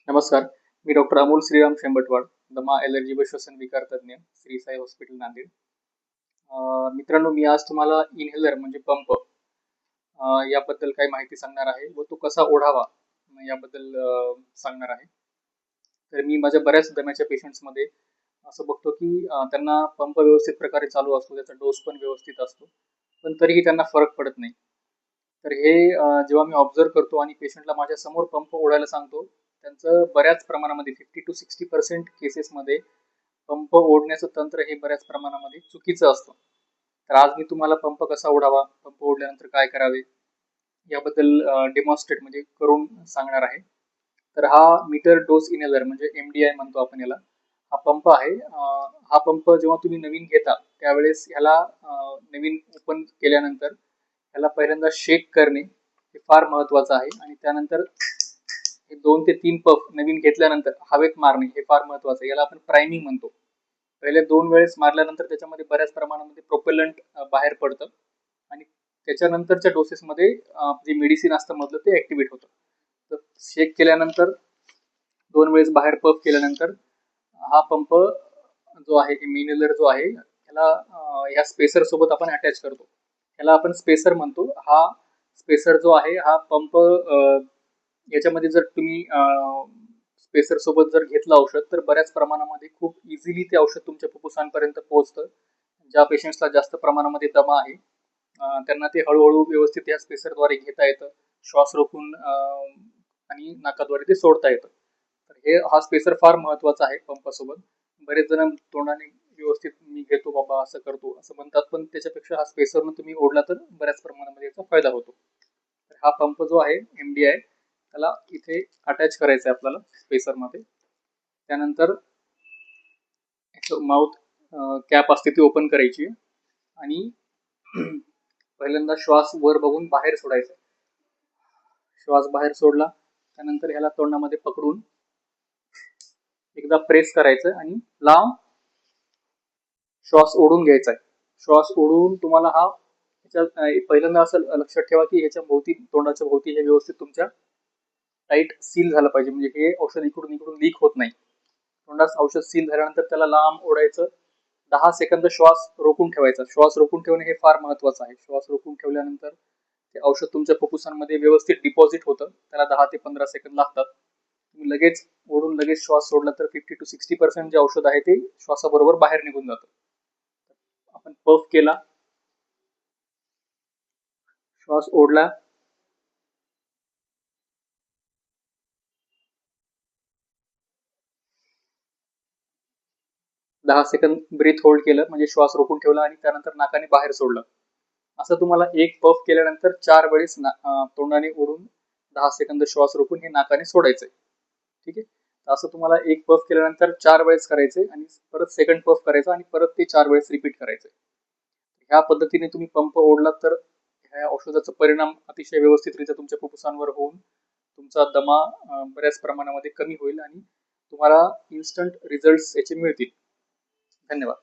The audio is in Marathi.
नमस्कार. मी डॉक्टर अमोल श्रीराम शेंबटवाड, दमा एलर्जी व श्वसन विकार तज्ञ, श्री साई हॉस्पिटल नांदेड. मित्रांनो, मी आज तुम्हाला इनहेलर म्हणजे पंप याबद्दल काही माहिती सांगणार आहे व तो कसा ओढावा याबद्दल सांगणार आहे. तर मी माझ्या बऱ्याच दम्याच्या पेशंट्समध्ये असं बघतो की त्यांना पंप व्यवस्थित प्रकारे चालू असतो, त्याचा डोस पण व्यवस्थित असतो, पण तरीही त्यांना फरक पडत नाही. तर हे जेव्हा मी ऑब्झर्व करतो आणि पेशंटला माझ्या समोर पंप ओढायला सांगतो, त्यांचं बऱ्याच प्रमाणामध्ये 50% to 60% केसेसमध्ये पंप ओढण्याचं तंत्र हे बऱ्याच प्रमाणामध्ये चुकीचं असतं. तर आज मी तुम्हाला पंप कसा ओढावा, पंप ओढल्यानंतर काय करावे याबद्दल डेमॉन्स्ट्रेट म्हणजे करून सांगणार आहे. तर हा मीटर डोस इनहेलर म्हणजे MDI म्हणतो आपण याला. हा पंप आहे. हा पंप जेव्हा तुम्ही नवीन घेता त्यावेळेस ह्याला नवीन ओपन केल्यानंतर ह्याला पहिल्यांदा शेक करणे हे फार महत्वाचं आहे आणि त्यानंतर हे 2 ते 3 पफ नवीन घेतल्यानंतर हवेत मारणे हे फार महत्वाचं आहे. याला आपण प्राइमिंग म्हणतो. पहिले 2 वेळेस मारल्यानंतर त्याच्यामध्ये बऱ्याच प्रमाणामध्ये प्रोपेलंट बाहेर पडतं आणि त्याच्यानंतरच्या डोसेसमध्ये जे मेडिसिन असतं मधलं ते ऍक्टिव्हेट होतं. तर शेक केल्यानंतर 2 वेळेस बाहेर पफ केल्यानंतर हा पंप जो आहे इन्हेलर जो आहे त्याला या स्पेसर सोबत आपण अटॅच करतो. ह्याला आपण स्पेसर म्हणतो. हा स्पेसर जो आहे हा पंप याच्यामध्ये जर तुम्ही स्पेसर सोबत जर घेतलं औषध तर बऱ्याच प्रमाणामध्ये खूप इझिली ते औषध तुमच्या फुफ्फुसांपर्यंत पोहोचतं. ज्या पेशंट्सला जास्त प्रमाणामध्ये दमा आहे त्यांना ते हळूहळू व्यवस्थित या स्पेसरद्वारे घेता येतं, श्वास रोखून आणि नाकाद्वारे ते सोडता येतं. तर हे हा स्पेसर फार महत्वाचा आहे पंपासोबत. बरेच जण तोंडाने व्यवस्थित मी घेतो बाबा असं करतो असं म्हणतात, पण त्याच्यापेक्षा हा स्पेसरनं तुम्ही ओढला तर बऱ्याच प्रमाणामध्ये याचा फायदा होतो. तर हा पंप जो आहे MDI त्याला इथे अटॅच करायचं आहे आपल्याला स्पेसरमध्ये. त्यानंतर माउथ कॅप असते ती ओपन करायची आणि पहिल्यांदा श्वास वर बघून बाहेर सोडायचा. श्वास बाहेर सोडला त्यानंतर ह्याला तोंडामध्ये पकडून एकदा प्रेस करायचं आणि लांब श्वास ओढून घ्यायचा आहे. श्वास ओढून तुम्हाला हा पहिल्यांदा असं लक्षात ठेवा की ह्याच्या भोवती तोंडाच्या भोवती हे व्यवस्थित तुमच्या टाईट सील झालं पाहिजे, म्हणजे हे औषध इकडून इकडून लीक होत नाही. तोंडात औषध सील झाल्यानंतर त्याला लांब ओढायचं. 10 सेकंद श्वास रोखून ठेवायचा. श्वास रोखून ठेवणे हे फार महत्वाचं आहे. श्वास रोखून ठेवल्यानंतर ते औषध तुमच्या फुफ्फुसांमध्ये व्यवस्थित डिपॉझिट होतं. त्याला 10 ते 15 सेकंद लागतात. तुम्ही लगेच ओढून लगेच श्वास सोडला तर 50 to 60% जे औषध आहे ते श्वासाबरोबर बाहेर निघून जातं. आपण पफ केला, श्वास ओढला, 10 सेकंद ब्रीथ होल्ड केलं म्हणजे श्वास रोखून ठेवला आणि त्यानंतर नाकाने बाहेर सोडलं. असं तुम्हाला एक पफ केल्यानंतर 4 वेळेस तोंडाने ओढून 10 सेकंद श्वास रोखून हे नाकाने सोडायचंय. ठीक आहे. असं तुम्हाला एक पफ केल्यानंतर 4 वेळेस करायचंय आणि परत सेकंड पफ करायचं आणि परत ते 4 वेळेस रिपीट करायचंय. ह्या पद्धतीने तुम्ही पंप ओढलात तर ह्या औषधाचा परिणाम अतिशय व्यवस्थितरित्या तुमच्या फुफ्फुसांवर होऊन तुमचा दमा बऱ्याच प्रमाणामध्ये कमी होईल आणि तुम्हाला इन्स्टंट रिझल्ट याचे मिळतील. धन्यवाद.